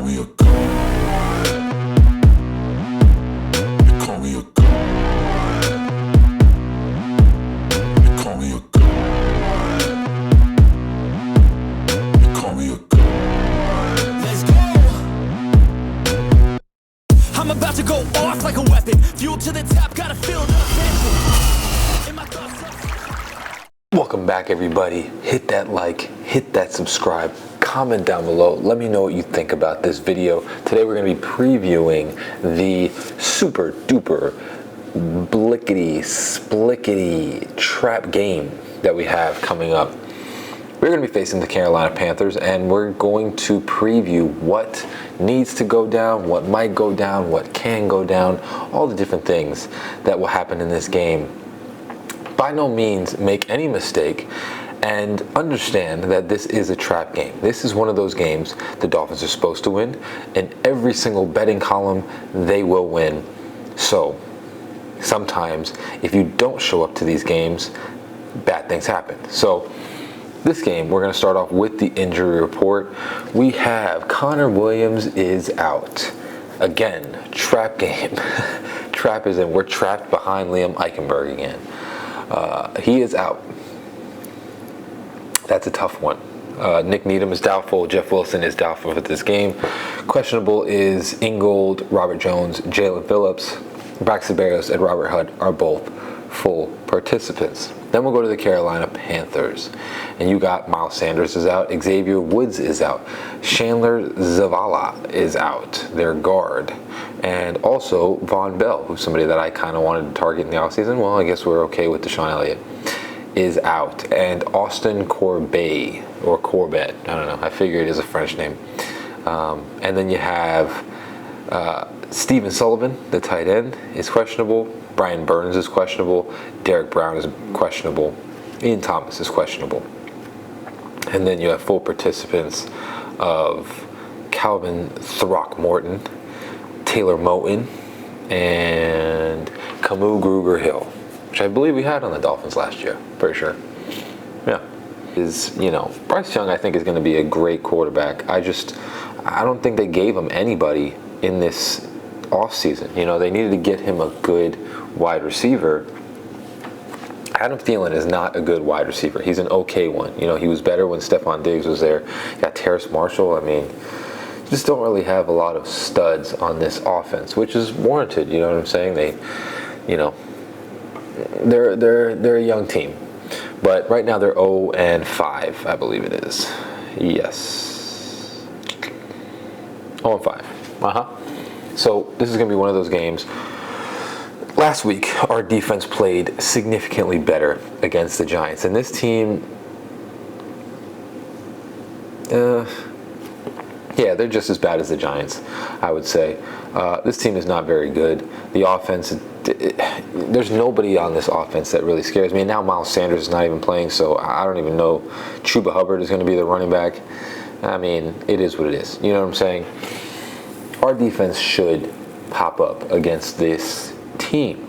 me a god. They call me a god. They call me a god. They call me a god. Let's go. I'm about to go off like a weapon. Fuel to the top, gotta feel the tension. In my thoughts. Welcome back, everybody. Hit that like, hit that subscribe, comment down below. Let me know what you think about this video. Today we're going to be previewing the super duper blickety splickety trap game that we have coming up. We're going to be facing the Carolina Panthers, and we're going to preview what needs to go down, what might go down, what can go down, all the different things that will happen in this game. By no means make any mistake and understand that this is a trap game. This is one of those games the Dolphins are supposed to win. In every single betting column, they will win. So sometimes if you don't show up to these games, bad things happen. So this game, we're going to start off with the injury report. We have Connor Williams is out. Again, trap game. Trap is in. We're trapped behind Liam Eichenberg again. He is out. That's a tough one. Nick Needham is doubtful. Jeff Wilson is doubtful for this game. Questionable is Ingold, Robert Jones, Jalen Phillips, Braxton Berrios, and Robert Hunt are both full participants. Then we'll go to the Carolina Panthers. And you got Miles Sanders is out. Xavier Woods is out. Chandler Zavala is out, their guard. And also Von Bell, who's somebody that I kind of wanted to target in the offseason. Well, I guess we're okay with Deshaun Elliott, is out. And Austin Corbett, or Corbett, I don't know. I figure it is a French name. And then you have Stephen Sullivan, the tight end, is questionable. Brian Burns is questionable. Derek Brown is questionable. Ian Thomas is questionable. And then you have full participants of Calvin Throckmorton, Taylor Moton, and Camus Gruber-Hill, which I believe we had on the Dolphins last year. Pretty sure. Yeah. Bryce Young, I think, is going to be a great quarterback. I don't think they gave him anybody in this offseason. They needed to get him a good wide receiver. Adam Thielen is not a good wide receiver. He's an okay one. He was better when Stephon Diggs was there. You got Terrace Marshall. I mean, just don't really have a lot of studs on this offense, which is warranted. You know what I'm saying? They're a young team, but right now they're 0-5, I believe it is. Yes, 0-5. So this is going to be one of those games. Last week, our defense played significantly better against the Giants, and this team, yeah, they're just as bad as the Giants, I would say. This team is not very good. The offense, there's nobody on this offense that really scares me. And now Miles Sanders is not even playing, so I don't even know. Chuba Hubbard is going to be the running back. I mean, it is what it is. You know what I'm saying? Our defense should pop up against this team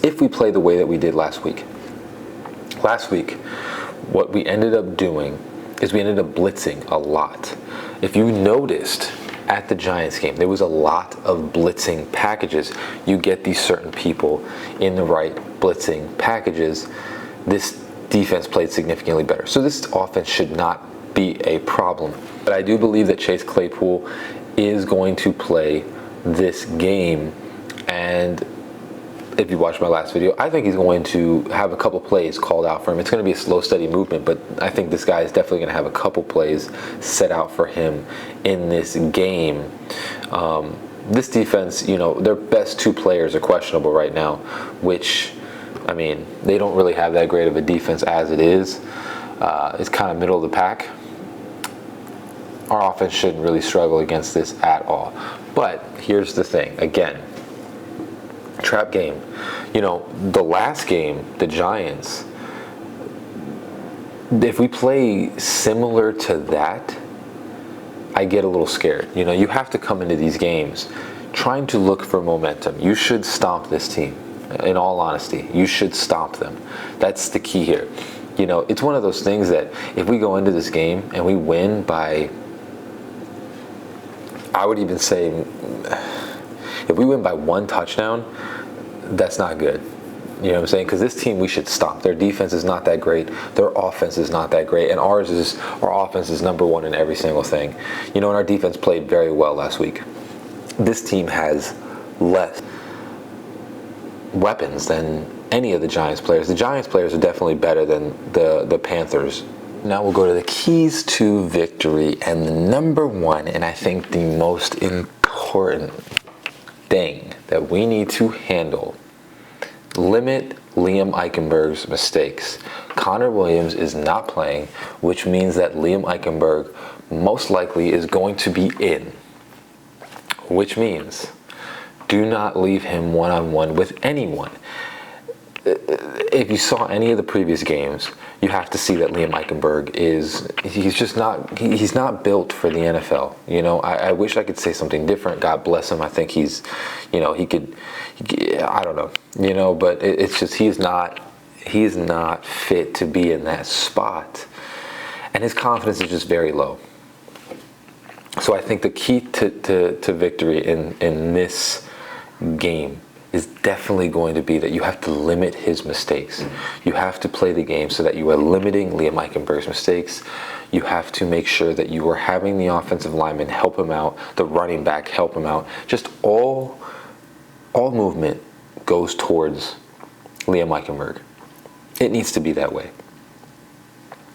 if we play the way that we did last week. Last week, what we ended up doing is we ended up blitzing a lot. If you noticed at the Giants game, there was a lot of blitzing packages. You get these certain people in the right blitzing packages. This defense played significantly better. So this offense should not be a problem. But I do believe that Chase Claypool is going to play this game, and if you watched my last video, I think he's going to have a couple plays called out for him. It's going to be a slow, steady movement, but I think this guy is definitely going to have a couple plays set out for him in this game. This defense, their best two players are questionable right now, which, I mean, they don't really have that great of a defense as it is. It's kind of middle of the pack. Our offense shouldn't really struggle against this at all. But here's the thing, again, trap game. The last game, the Giants, if we play similar to that, I get a little scared. You have to come into these games trying to look for momentum. You should stomp this team. In all honesty, you should stomp them. That's the key here. It's one of those things that if we go into this game and we win by I would even say if we win by 1 touchdown, that's not good. You know what I'm saying? Because this team, we should stop. Their defense is not that great. Their offense is not that great. And our offense is number 1 in every single thing. You know, and our defense played very well last week. This team has less weapons than any of the Giants players. The Giants players are definitely better than the Panthers. Now we'll go to the keys to victory, and the number 1, and I think the most important thing that we need to handle: limit Liam Eichenberg's mistakes. Connor Williams is not playing, which means that Liam Eichenberg most likely is going to be in, which means do not leave him one-on-one with anyone. If you saw any of the previous games, you have to see that Liam Eichenberg he's not built for the NFL. You know, I wish I could say something different. God bless him. I think he's, you know, I don't know, you know, but it's just, he is not fit to be in that spot. And his confidence is just very low. So I think the key to victory in this game is definitely going to be that you have to limit his mistakes. You have to play the game so that you are limiting Liam Eichenberg's mistakes. You have to make sure that you are having the offensive lineman help him out, the running back help him out. Just all movement goes towards Liam Eichenberg. It needs to be that way.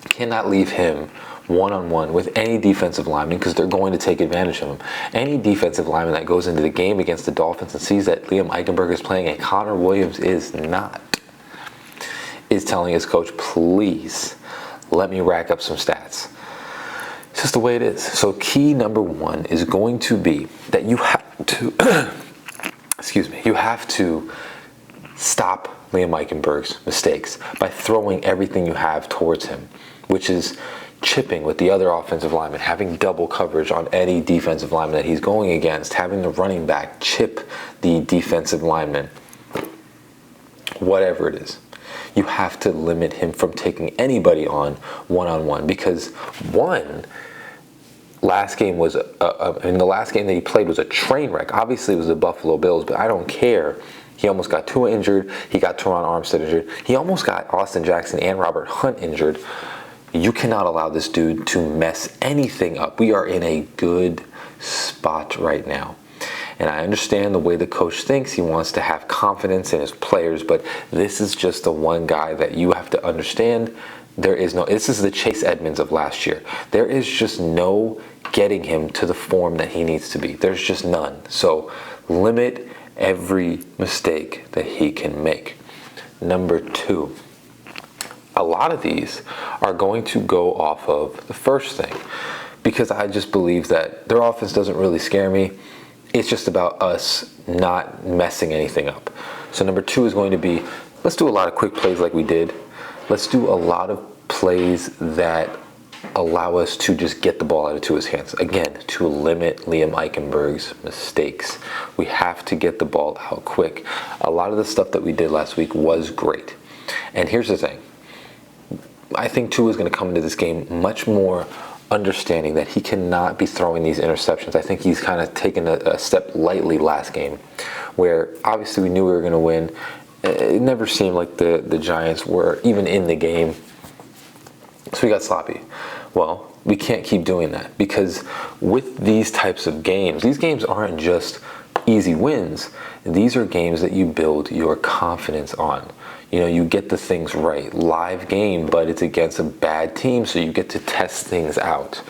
You cannot leave him one-on-one with any defensive lineman, because they're going to take advantage of him. Any defensive lineman that goes into the game against the Dolphins and sees that Liam Eichenberg is playing and Connor Williams is not, is telling his coach, please let me rack up some stats. It's just the way it is. So key number 1 is going to be that you have to you have to stop Liam Eichenberg's mistakes by throwing everything you have towards him, which is chipping with the other offensive lineman, having double coverage on any defensive lineman that he's going against, having the running back chip the defensive lineman, whatever it is. You have to limit him from taking anybody on one-on-one, because last game was the last game that he played was a train wreck. Obviously it was the Buffalo Bills, but I don't care. He almost got Tua injured. He got Teron Armstead injured. He almost got Austin Jackson and Robert Hunt injured. You cannot allow this dude to mess anything up. We are in a good spot right now. And I understand the way the coach thinks. He wants to have confidence in his players, but this is just the one guy that you have to understand. This is the Chase Edmonds of last year. There is just no getting him to the form that he needs to be. There's just none. So limit every mistake that he can make. Number 2. A lot of these are going to go off of the first thing, because I just believe that their offense doesn't really scare me. It's just about us not messing anything up. So number 2 is going to be, let's do a lot of quick plays like we did. Let's do a lot of plays that allow us to just get the ball out of Tua's hands. Again, to limit Liam Eichenberg's mistakes. We have to get the ball out quick. A lot of the stuff that we did last week was great. And here's the thing. I think Tua is going to come into this game much more understanding that he cannot be throwing these interceptions. I think he's kind of taken a step lightly last game, where obviously we knew we were going to win. It never seemed like the Giants were even in the game, so we got sloppy. Well, we can't keep doing that, because with these types of games, these games aren't just easy wins. These are games that you build your confidence on. You know, you get the things right. Live game, but it's against a bad team, so you get to test things out.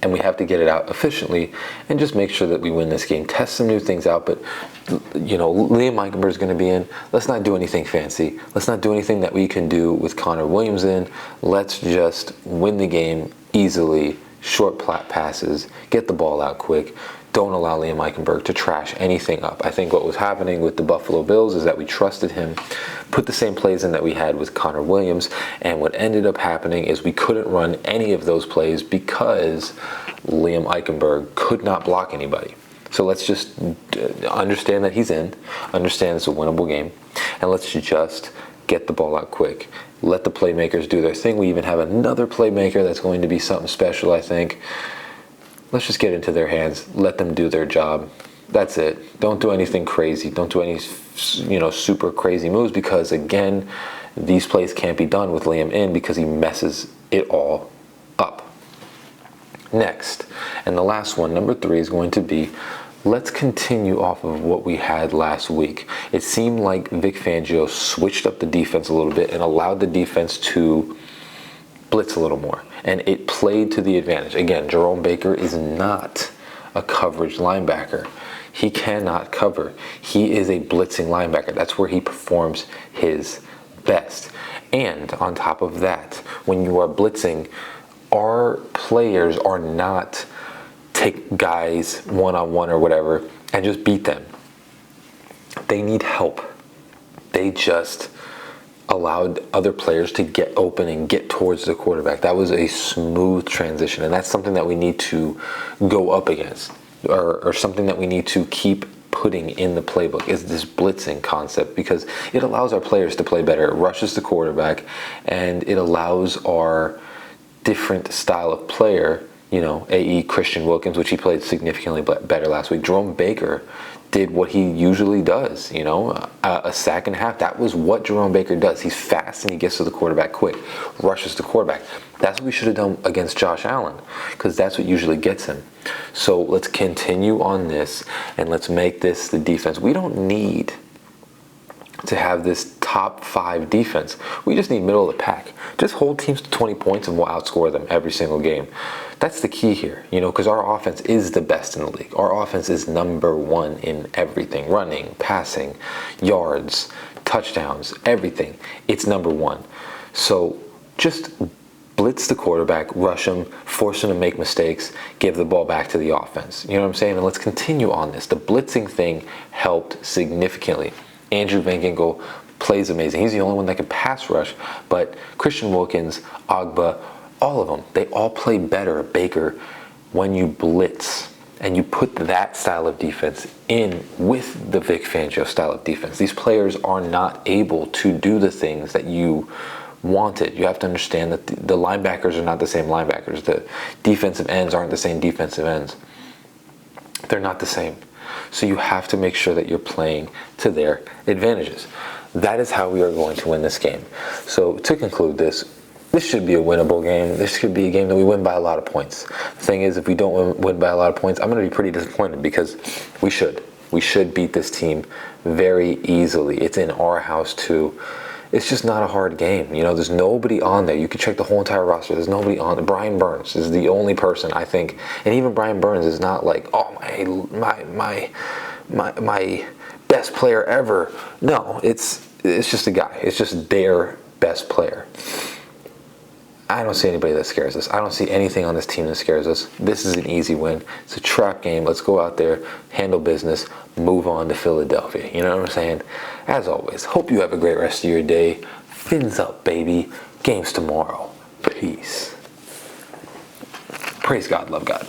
And we have to get it out efficiently and just make sure that we win this game. Test some new things out, but, you know, Liam Eichenberg is going to be in. Let's not do anything fancy. Let's not do anything that we can do with Connor Williams in. Let's just win the game easily, short passes, get the ball out quick. Don't allow Liam Eichenberg to trash anything up. I think what was happening with the Buffalo Bills is that we trusted him, put the same plays in that we had with Connor Williams, and what ended up happening is we couldn't run any of those plays because Liam Eichenberg could not block anybody. So let's just understand that he's in, understand it's a winnable game, and let's just get the ball out quick. Let the playmakers do their thing. We even have another playmaker that's going to be something special, I think. let's just get into their hands. Let them do their job. That's it. Don't do anything crazy. Don't do any, super crazy moves, because again, these plays can't be done with Liam in because he messes it all up. Next, and the last one, number 3, is going to be, let's continue off of what we had last week. It seemed like Vic Fangio switched up the defense a little bit and allowed the defense to blitz a little more, and it played to the advantage. Again, Jerome Baker is not a coverage linebacker. He cannot cover. He is a blitzing linebacker. That's where he performs his best. And on top of that, when you are blitzing, our players are not take guys one-on-one or whatever and just beat them. They need help. They just allowed other players to get open and get towards the quarterback. That was a smooth transition, and that's something that we need to go up against, or something that we need to keep putting in the playbook, is this blitzing concept, because it allows our players to play better. It rushes the quarterback, and it allows our different style of player, A.E. Christian Wilkins, which he played significantly better last week. Jerome Baker did what he usually does, a sack and a half. That was what Jerome Baker does. He's fast and he gets to the quarterback quick, rushes the quarterback. That's what we should have done against Josh Allen, because that's what usually gets him. So let's continue on this, and let's make this the defense. We don't need to have this top 5 defense. We just need middle of the pack. Just hold teams to 20 points and we'll outscore them every single game. That's the key here, because our offense is the best in the league. Our offense is number 1 in everything: running, passing, yards, touchdowns, everything. It's number 1. So just blitz the quarterback, rush him, force him to make mistakes, give the ball back to the offense. You know what I'm saying? And let's continue on this. The blitzing thing helped significantly. Andrew Van Ginkel plays amazing. He's the only one that can pass rush, but Christian Wilkins, Agba, all of them, they all play better, Baker, when you blitz and you put that style of defense in with the Vic Fangio style of defense. These players are not able to do the things that you wanted. You have to understand that the linebackers are not the same linebackers. The defensive ends aren't the same defensive ends. They're not the same. So you have to make sure that you're playing to their advantages. That is how we are going to win this game. So to conclude this should be a winnable game. This should be a game that we win by a lot of points. The thing is, if we don't win by a lot of points, I'm going to be pretty disappointed, because we should. We should beat this team very easily. It's in our house too. It's just not a hard game. There's nobody on there. You can check the whole entire roster. There's nobody on there. Brian Burns is the only person, I think, and even Brian Burns is not like, oh, my best player ever. No, it's just a guy. It's just their best player. I don't see anybody that scares us. I don't see anything on this team that scares us. This is an easy win. It's a trap game. Let's go out there, handle business, move on to Philadelphia. You know what I'm saying? As always, hope you have a great rest of your day. Fins up, baby. Games tomorrow. Peace. Praise God. Love God.